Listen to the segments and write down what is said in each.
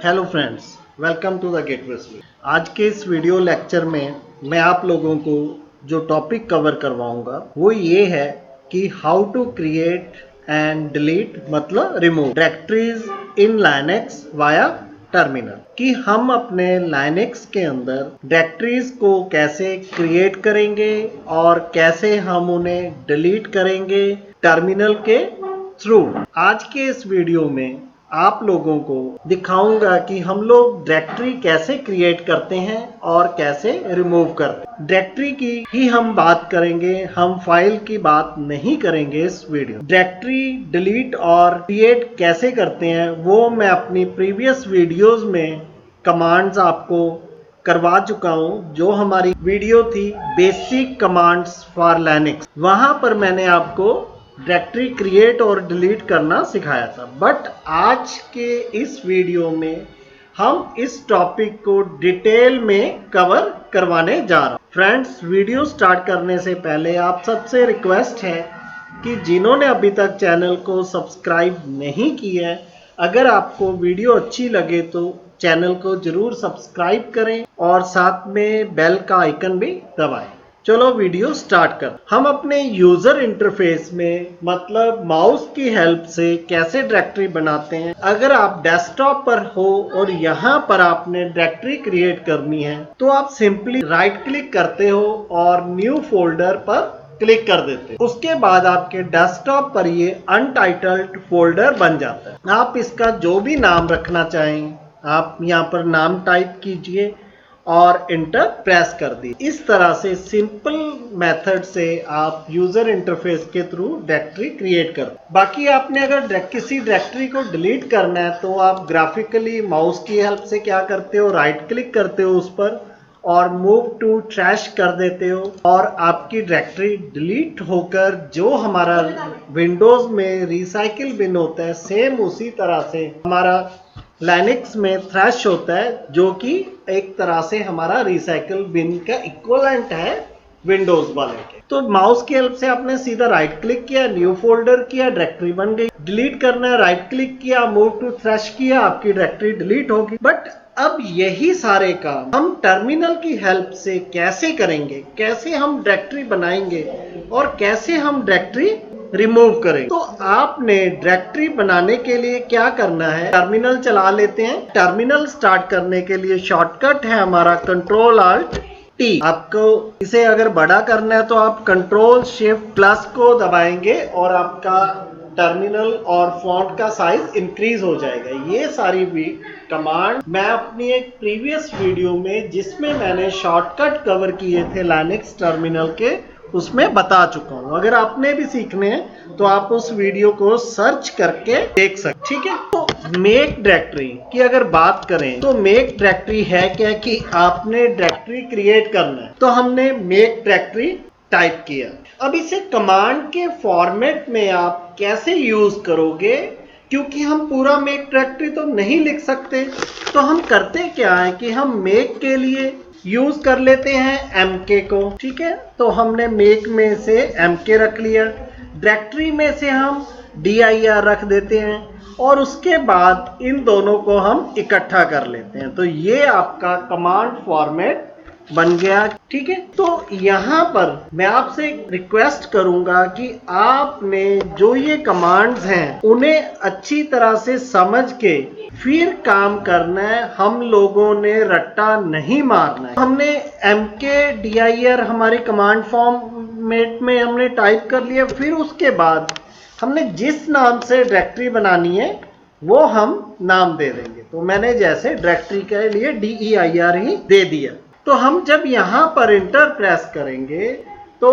Hello friends, welcome to the gateway school. आज के इस वीडियो लेक्चर में मैं आप लोगों को जो टॉपिक कवर करवाऊंगा वो ये है कि how to create and delete मतलब remove directories in Linux via terminal. कि हम अपने लाइनेक्स के अंदर डायरेक्टरीज को कैसे क्रिएट करेंगे और कैसे हम उन्हें डिलीट करेंगे टर्मिनल के थ्रू। आज के इस वीडियो में आप लोगों को दिखाऊंगा कि हम लोग डायरेक्टरी कैसे क्रिएट करते हैं और कैसे रिमूव करते हैं। डायरेक्टरी की ही हम बात करेंगे, हम फाइल की बात नहीं करेंगे इस वीडियो। डायरेक्टरी डिलीट और क्रिएट कैसे करते हैं वो मैं अपनी प्रीवियस वीडियोस में कमांड्स आपको करवा चुका हूं। जो हमारी वीडियो थी बेसिक कमांड्स फॉर लिनक्स, वहां पर मैंने आपको डायरेक्टरी क्रिएट और डिलीट करना सिखाया था। बट आज के इस वीडियो में हम इस टॉपिक को डिटेल में कवर करवाने जा रहे हैं। फ्रेंड्स, वीडियो स्टार्ट करने से पहले आप सबसे रिक्वेस्ट है कि जिन्होंने अभी तक चैनल को सब्सक्राइब नहीं किया है, अगर आपको वीडियो अच्छी लगे तो चैनल को जरूर सब्सक्राइब करें और साथ में बेल का आइकन भी दबाएं। चलो वीडियो स्टार्ट कर। हम अपने यूजर इंटरफेस में मतलब माउस की हेल्प से कैसे डायरेक्टरी बनाते हैं। अगर आप डेस्कटॉप पर हो और यहाँ पर आपने डायरेक्टरी क्रिएट करनी है तो आप सिंपली राइट क्लिक करते हो और न्यू फोल्डर पर क्लिक कर देते हो। उसके बाद आपके डेस्कटॉप पर ये अनटाइटल्ड फोल्डर बन जाता है। आप इसका जो भी नाम रखना चाहें आप यहाँ पर नाम टाइप कीजिए और इंटर प्रेस कर दी। इस तरह से सिंपल मेथड से आप यूजर इंटरफेस के थ्रू डायरेक्टरी क्रिएट कर। बाकी आपने अगर किसी डायरेक्टरी को डिलीट करना है तो आप ग्राफिकली माउस की हेल्प से क्या करते हो, राइट क्लिक करते हो उस पर और मूव टू ट्रैश कर देते हो और आपकी डायरेक्टरी डिलीट होकर जो हमारा विंडोज में रिसाइकिल बिन होता है सेम उसी तरह से हमारा लिनक्स में थ्रैश होता है, जो कि एक तरह से हमारा रिसाइकिल बिन का इक्विवेलेंट है विंडोज वाले के। तो माउस की हेल्प से आपने सीधा राइट क्लिक किया, न्यू फोल्डर किया, डायरेक्टरी बन गई। डिलीट करना है, राइट क्लिक किया, मूव टू थ्रैश किया, आपकी डायरेक्टरी डिलीट होगी। बट अब यही सारे काम हम टर्मिनल की हेल्प से कैसे करेंगे, कैसे हम डायरेक्टरी बनाएंगे और कैसे हम डायरेक्टरी रिमूव करें। तो आपने डायरेक्टरी बनाने के लिए क्या करना है, टर्मिनल चला लेते हैं। टर्मिनल स्टार्ट करने के लिए शॉर्टकट है हमारा कंट्रोल अल्ट टी। आपको इसे अगर बड़ा करना है तो आप कंट्रोल शिफ्ट प्लस को दबाएंगे और आपका टर्मिनल और फॉन्ट का साइज इंक्रीज हो जाएगा। ये सारी भी कमांड मैं अपनी एक प्रीवियस वीडियो में जिसमें मैंने शॉर्टकट कवर किए थे लिनक्स टर्मिनल के, उसमें बता चुका हूं। अगर आपने भी सीखने हैं तो आप उस वीडियो को सर्च करके देख सकते। ठीक है, तो मेक डायरेक्टरी की अगर बात करें तो मेक डायरेक्टरी है क्या कि आपने डायरेक्टरी क्रिएट करना है, तो हमने मेक डायरेक्टरी टाइप किया। अब इसे कमांड के फॉर्मेट में आप कैसे यूज करोगे, क्योंकि हम पूरा मेक डायरेक्टरी तो नहीं लिख सकते, तो हम करते क्या है कि हम मेक के लिए यूज कर लेते हैं एमके को। ठीक है, तो हमने मेक में से एमके रख लिया, डायरेक्टरी में से हम dir रख देते हैं और उसके बाद इन दोनों को हम इकट्ठा कर लेते हैं। तो ये आपका कमांड फॉर्मेट बन गया। ठीक है, तो यहां पर मैं आपसे रिक्वेस्ट करूंगा कि आपने जो ये कमांड्स हैं उन्हें अच्छी तरह से समझ के फिर काम करना है। हम लोगों ने रट्टा नहीं मारना है। हमने mkdir हमारी कमांड फॉर्मेट में हमने टाइप कर लिया, फिर उसके बाद हमने जिस नाम से डायरेक्टरी बनानी है वो हम नाम दे देंगे। तो मैंने जैसे डायरेक्टरी के लिए dir ही दे दिया। तो हम जब यहां पर इंटर प्रेस करेंगे तो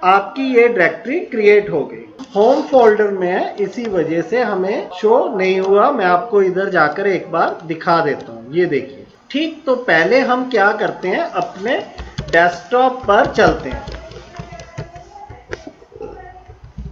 आपकी ये डायरेक्टरी क्रिएट हो गई। होम फोल्डर में है, इसी वजह से हमें शो नहीं हुआ। मैं आपको इधर जाकर एक बार दिखा देता हूं, ये देखिए। ठीक, तो पहले हम क्या करते हैं, अपने डेस्कटॉप पर चलते हैं।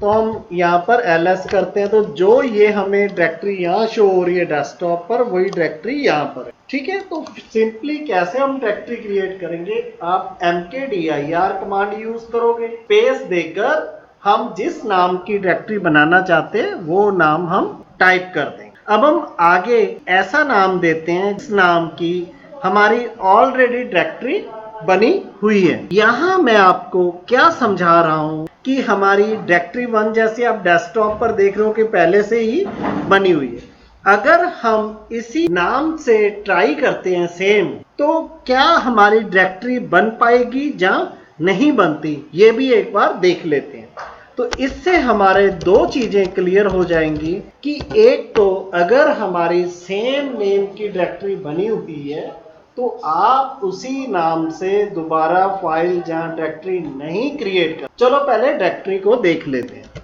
तो हम यहाँ पर ls करते हैं, तो जो ये हमें डायरेक्टरी यहाँ शो हो रही है डेस्कटॉप पर, वही डायरेक्टरी यहाँ पर है। ठीक है, तो सिंपली कैसे हम डायरेक्टरी क्रिएट करेंगे, आप mkdir कमांड यूज करोगे। स्पेस देकर हम जिस नाम की डायरेक्टरी बनाना चाहते हैं वो नाम हम टाइप कर देंगे। अब हम आगे ऐसा नाम देते हैं जिस नाम की हमारी ऑलरेडी डायरेक्टरी बनी हुई है। यहां मैं आपको क्या समझा रहा हूं कि हमारी डायरेक्टरी 1 जैसे आप डेस्कटॉप पर देख रहे हो कि पहले से ही बनी हुई है। अगर हम इसी नाम से ट्राई करते हैं सेम, तो क्या हमारी डायरेक्टरी बन पाएगी या नहीं बनती, ये भी एक बार देख लेते हैं। तो इससे हमारे दो चीजें क्लियर हो जाएंगी कि एक तो अगर हमारी सेम नेम की डायरेक्टरी बनी हुई है तो आप उसी नाम से दोबारा फाइल या डायरेक्टरी नहीं क्रिएट कर। चलो पहले डायरेक्टरी को देख लेते हैं।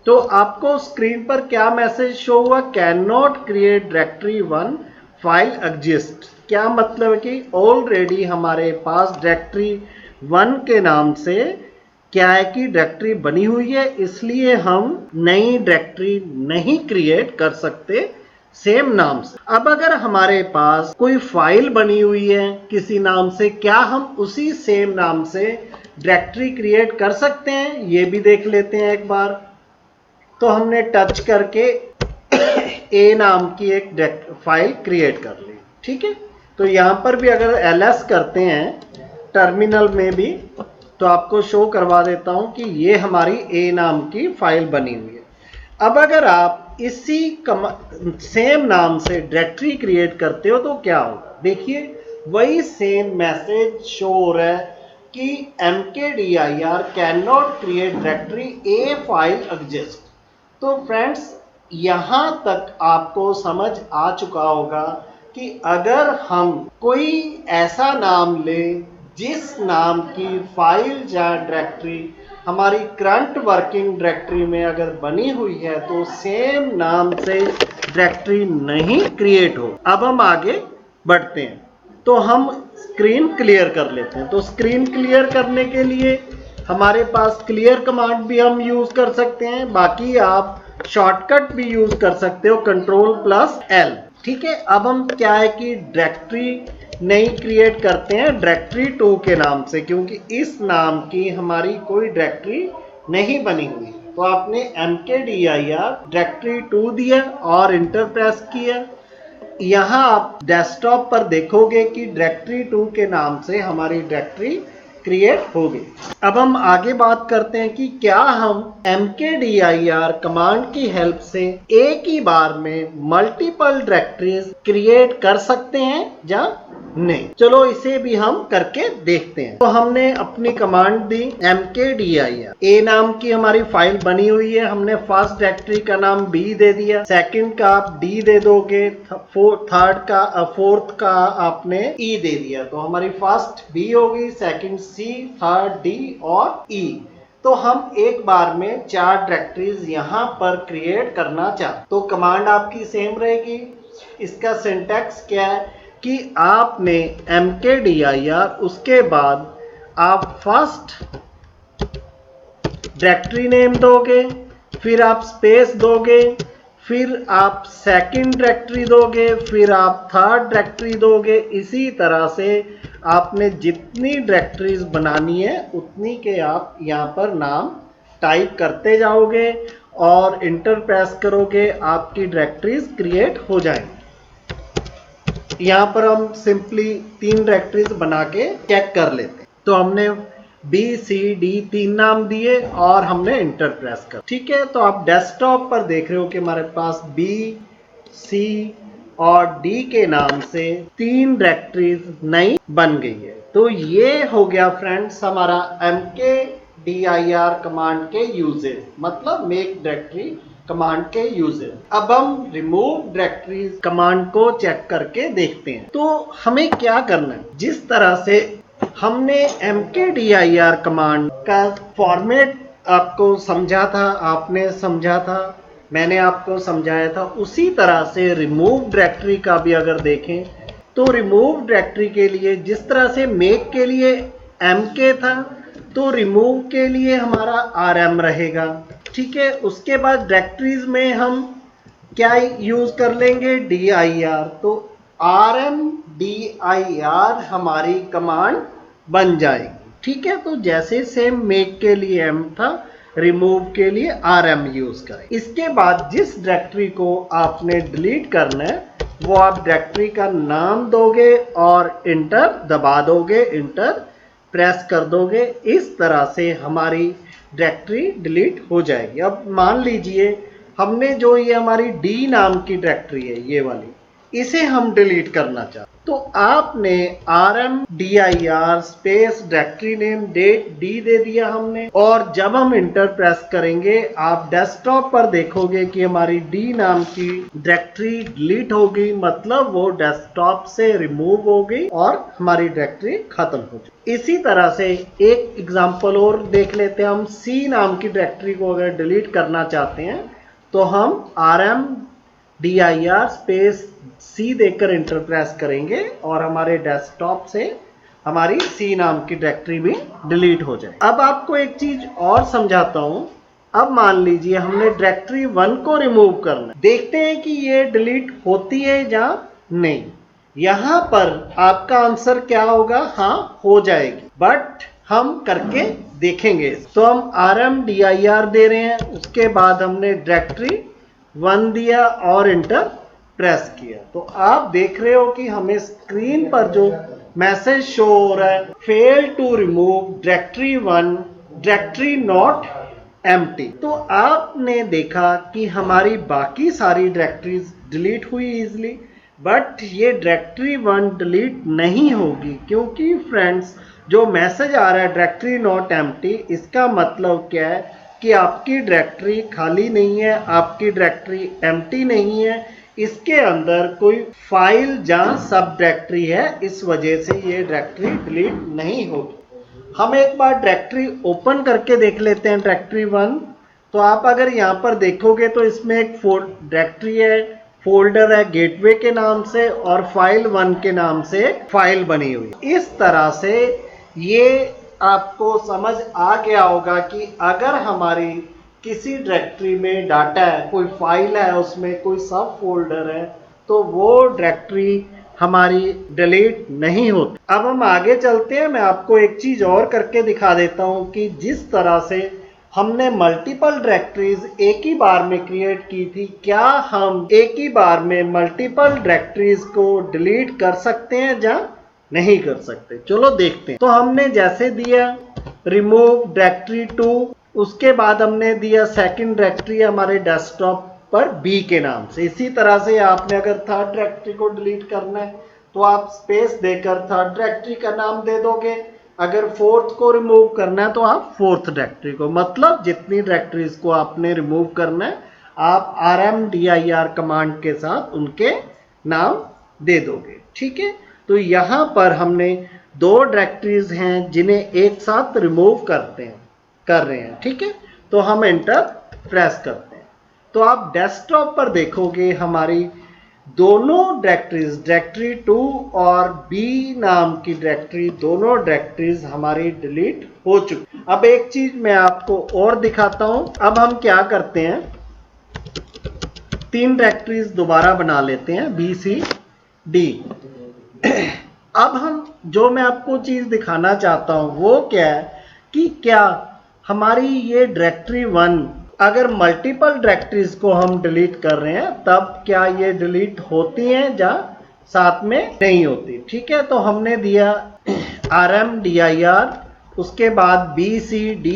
तो आपको स्क्रीन पर क्या मैसेज शो हुआ, can not create directory 1 file exist. क्या मतलब है कि ऑलरेडी हमारे पास डायरेक्टरी 1 के नाम से क्या है कि डायरेक्टरी बनी हुई है, इसलिए हम नई डायरेक्टरी नहीं क्रिएट कर सकते सेम नाम से। अब अगर हमारे पास कोई फाइल बनी हुई है किसी नाम से, क्या हम उसी सेम नाम से डायरेक्टरी क्रिएट कर सकते हैं, ये भी देख लेते हैं एक बार। तो हमने टच करके ए नाम की एक फाइल क्रिएट कर ली, ठीक है। तो यहां पर भी अगर ls करते हैं टर्मिनल में भी, तो आपको शो करवा देता हूं कि ये हमारी ए नाम की फाइल बनी हुई है। अब अगर आप इसी सेम नाम से डायरेक्टरी क्रिएट करते हो तो क्या होगा, देखिए वही सेम मैसेज शो हो रहा है कि mkdir can not create directory A file exist. तो फ्रेंड्स यहां तक आपको समझ आ चुका होगा कि अगर हम कोई ऐसा नाम ले जिस नाम की फाइल या डायरेक्टरी हमारी करंट वर्किंग डायरेक्टरी में अगर बनी हुई है तो सेम नाम से डायरेक्टरी नहीं क्रिएट हो। अब हम आगे बढ़ते हैं, तो हम स्क्रीन क्लियर कर लेते हैं। तो स्क्रीन क्लियर करने के लिए हमारे पास क्लियर कमांड भी हम यूज कर सकते हैं, बाकी आप शॉर्टकट भी यूज कर सकते हो Ctrl+L, ठीक है। अब हम क्या है कि डायरेक्टरी नहीं क्रिएट करते हैं डायरेक्टरी 2 के नाम से, क्योंकि इस नाम की हमारी कोई डायरेक्टरी नहीं बनी हुई। तो आपने mkdir डायरेक्टरी 2 दिया और इंटर प्रेस किया। यहां आप डेस्कटॉप पर देखोगे कि डायरेक्टरी 2 के नाम से हमारी डायरेक्टरी क्रिएट हो गई। अब हम आगे बात करते हैं कि क्या हम mkdir कमांड की हेल्प से एक ही बार में मल्टीपल डायरेक्टरीज क्रिएट कर सकते हैं या नहीं। चलो इसे भी हम करके देखते हैं। तो हमने अपनी कमांड दी mkdir, ए नाम की हमारी फाइल बनी हुई है, हमने फर्स्ट डायरेक्टरी का नाम b दे दिया, सेकंड का आप d दे दोगे, फोर्थ का आपने e दे दिया। तो हमारी फर्स्ट b होगी, सेकंड c, थर्ड d और e। तो हम एक बार में 4 डायरेक्टरीज यहां पर क्रिएट करना चाहते। तो कमांड आपकी सेम रहेगी। इसका सिंटैक्स क्या है कि आपने mkdir उसके बाद आप फर्स्ट डायरेक्टरी नेम दोगे, फिर आप स्पेस दोगे, फिर आप सेकंड डायरेक्टरी दोगे, फिर आप थर्ड डायरेक्टरी दोगे। इसी तरह से आपने जितनी डायरेक्टरीज बनानी है उतनी के आप यहाँ पर नाम टाइप करते जाओगे और इंटर प्रेस करोगे, आपकी डायरेक्टरीज क्रिएट हो जाएंगी। यहाँ पर हम सिंपली 3 डायरेक्टरीज बना के चेक कर लेते हैं। तो हमने B, C, D 3 नाम दिए और हमने इंटर प्रेस कर, ठीक है। तो आप डेस्कटॉप पर देख रहे हो कि हमारे पास B, C और D के नाम से 3 डायरेक्टरीज नई बन गई है। तो ये हो गया फ्रेंड्स हमारा mkdir कमांड के यूजेज, मतलब मेक डायरेक्टरी कमांड के यूजेज। अब हम रिमूव डायरेक्टरीज कमांड को चेक करके देखते हैं। तो हमें क्या करना है, जिस तरह से हमने mkdir कमांड का फॉर्मेट आपको समझा था, आपने समझा था, मैंने आपको समझाया था, उसी तरह से रिमूव डायरेक्टरी का भी अगर देखें तो रिमूव डायरेक्टरी के लिए जिस तरह से मेक के लिए mk था, तो रिमूव के लिए हमारा rm रहेगा, ठीक है। उसके बाद डायरेक्टरीज में हम क्या यूज कर लेंगे, dir। तो rmdir हमारी कमांड बन जाएगी, ठीक है। तो जैसे सेम मेक के लिए m था, रिमूव के लिए rm यूज करें। इसके बाद जिस डायरेक्टरी को आपने डिलीट करना है वो आप डायरेक्टरी का नाम दोगे और इंटर दबा दोगे, इंटर प्रेस कर दोगे। इस तरह से हमारी डायरेक्टरी डिलीट हो जाएगी। अब मान लीजिए हमने जो ये हमारी डी नाम की डायरेक्टरी है ये वाली, इसे हम डिलीट करना चाहते तो आपने rmdir स्पेस डायरेक्टरी नेम डेट डी दे दिया हमने, और जब हम इंटर प्रेस करेंगे आप डेस्कटॉप पर देखोगे कि हमारी डी नाम की डायरेक्टरी डिलीट हो गई, मतलब वो डेस्कटॉप से रिमूव हो गई और हमारी डायरेक्टरी खत्म हो गई। इसी तरह से एक एग्जांपल और देख लेते हैं। हम सी नाम की डायरेक्टरी को अगर डिलीट करना चाहते हैं तो हम rmdir स्पेस सी देकर इंटर प्रेस करेंगे और हमारे डेस्कटॉप से हमारी सी नाम की डायरेक्टरी भी डिलीट हो जाए। अब आपको एक चीज और समझाता हूं। अब मान लीजिए हमने डायरेक्टरी 1 को रिमूव करना है, देखते हैं कि ये डिलीट होती है या नहीं। यहां पर आपका आंसर क्या होगा, हाँ हो जाएगी, बट हम करके देखेंगे। तो हम rmdir दे रहे हैं, उसके बाद हमने डायरेक्टरी 1 दिया और इंटर प्रेस किया। तो आप देख रहे हो कि हमें स्क्रीन पर जो मैसेज शो हो रहा है, fail to remove directory 1 directory not empty. तो आपने देखा कि हमारी बाकी सारी डायरेक्टरीज डिलीट हुई इजीली, बट ये डायरेक्टरी 1 डिलीट नहीं होगी, क्योंकि फ्रेंड्स जो मैसेज आ रहा है डायरेक्टरी नॉट एम्प्टी, इसका मतलब क्या है कि आपकी डायरेक्टरी खाली नहीं है, आपकी डायरेक्टरी एम्प्टी नहीं है, इसके अंदर कोई फाइल या सब डायरेक्टरी है, इस वजह से ये डायरेक्टरी डिलीट नहीं होगी। हम एक बार डायरेक्टरी ओपन करके देख लेते हैं डायरेक्टरी 1। तो आप अगर यहाँ पर देखोगे तो इसमें एक डायरेक्टरी है, फोल्डर है गेटवे के नाम से, और फाइल 1 के नाम से फाइल बनी हुई। इस तरह से ये आपको समझ आ गया होगा कि अगर हमारी किसी डायरेक्टरी में डाटा है, कोई फाइल है, उसमें कोई सब फोल्डर है, तो वो डायरेक्टरी हमारी डिलीट नहीं होती। अब हम आगे चलते हैं, मैं आपको एक चीज और करके दिखा देता हूं कि जिस तरह से हमने मल्टीपल डायरेक्टरीज एक ही बार में क्रिएट की थी, क्या हम एक ही बार में मल्टीपल डायरेक्टरीज को डिलीट कर सकते हैं या नहीं कर सकते। चलो देखते हैं। तो हमने जैसे दिया रिमूव डायरेक्टरी 2, उसके बाद हमने दिया सेकंड डायरेक्टरी हमारे डेस्कटॉप पर बी के नाम से। इसी तरह से आपने अगर थर्ड डायरेक्टरी को डिलीट करना है तो आप स्पेस देकर थर्ड डायरेक्टरी का नाम दे दोगे। अगर फोर्थ को रिमूव करना है तो आप फोर्थ डायरेक्टरी को, मतलब जितनी डायरेक्टरीज को आपने रिमूव करना है आप rmdir कमांड के साथ उनके नाम दे दोगे। ठीक है, तो यहां पर हमने 2 डायरेक्टरीज हैं जिन्हें एक साथ रिमूव कर रहे हैं। ठीक है, तो हम एंटर प्रेस करते हैं। तो आप डेस्कटॉप पर देखोगे हमारी दोनों डायरेक्टरीज, डायरेक्टरी 2 और बी नाम की डायरेक्टरी, दोनों डायरेक्टरीज हमारी डिलीट हो चुकी। अब एक चीज मैं आपको और दिखाता हूं। अब हम क्या करते हैं, 3 डायरेक्टरीज दोबारा बना लेते हैं, बी सी डी। अब हम जो मैं आपको चीज दिखाना चाहता हूं वो क्या है कि क्या हमारी ये डायरेक्टरी 1 अगर mल्टीपल डायरेक्टरीज को हम डिलीट कर रहे हैं तब क्या ये डिलीट होती हैं या साथ में नहीं होती। ठीक है, तो हमने दिया rmdir, उसके बाद bcd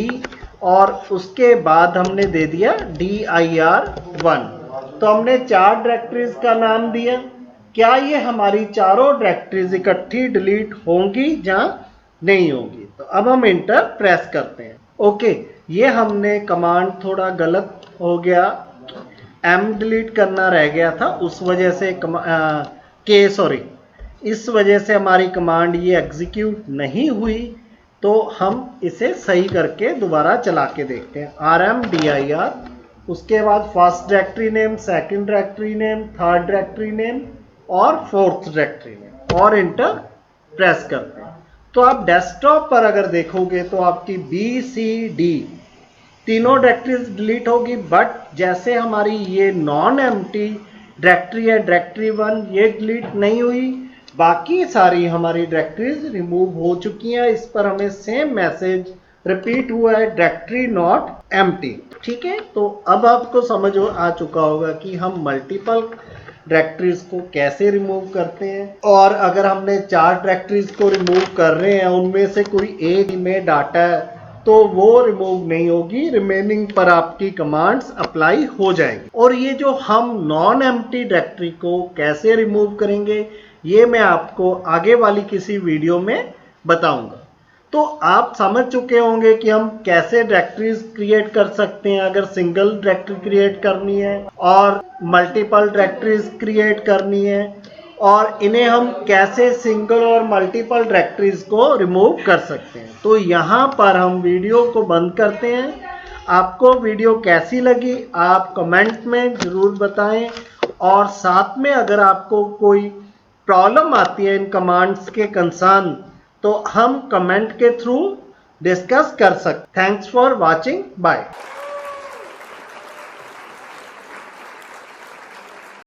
और उसके बाद हमने दे दिया dir1। तो हमने 4 डायरेक्टरीज का नाम दिया। क्या ये हमारी चारों डायरेक्टरीज इकट्ठी डिलीट होंगी या नहीं होगी। तो अब हम इंटर प्रेस करते हैं। ओके, ये हमने कमांड थोड़ा गलत हो गया, एम डिलीट करना रह गया था, उस वजह से इस वजह से हमारी कमांड ये एग्जीक्यूट नहीं हुई। तो हम इसे सही करके दोबारा चला के देखते हैं। rmdir, उसके बाद first directory name, second directory name, third directory name और फोर्थ डायरेक्टरी नेम, और इंटर प्रेस करते हैं। तो आप डेस्कटॉप पर अगर देखोगे तो आपकी बी सी डी तीनों डायरेक्टरीज डिलीट होगी, बट जैसे हमारी ये नॉन एम्प्टी डायरेक्टरी है डायरेक्टरी 1, ये डिलीट नहीं हुई, बाकी सारी हमारी डायरेक्टरीज रिमूव हो चुकी हैं। इस पर हमें सेम मैसेज रिपीट हुआ है डायरेक्टरी नॉट एम्प्टी। ठीक है, तो अब आपको समझ आ चुका होगा कि हम मल्टीपल डायरेक्टरीज को कैसे रिमूव करते हैं, और अगर हमने 4 डायरेक्टरीज को रिमूव कर रहे हैं, उनमें से कोई एक में डाटा है तो वो रिमूव नहीं होगी, रिमेनिंग पर आपकी कमांड्स अप्लाई हो जाएंगी। और ये जो हम नॉन एम्प्टी डायरेक्टरी को कैसे रिमूव करेंगे, ये मैं आपको आगे वाली किसी वीडियो में बताऊंगा। तो आप समझ चुके होंगे कि हम कैसे डायरेक्टरीज क्रिएट कर सकते हैं अगर सिंगल डायरेक्टरी क्रिएट करनी है, और मल्टीपल डायरेक्टरीज क्रिएट करनी है, और इन्हें हम कैसे सिंगल और मल्टीपल डायरेक्टरीज को रिमूव कर सकते हैं। तो यहाँ पर हम वीडियो को बंद करते हैं। आपको वीडियो कैसी लगी आप कमेंट में ज़रूर बताएं, और साथ में अगर आपको कोई प्रॉब्लम आती है इन कमांड्स के कंसर्न तो हम कमेंट के थ्रू डिस्कस कर सकते। Thanks for watching, bye.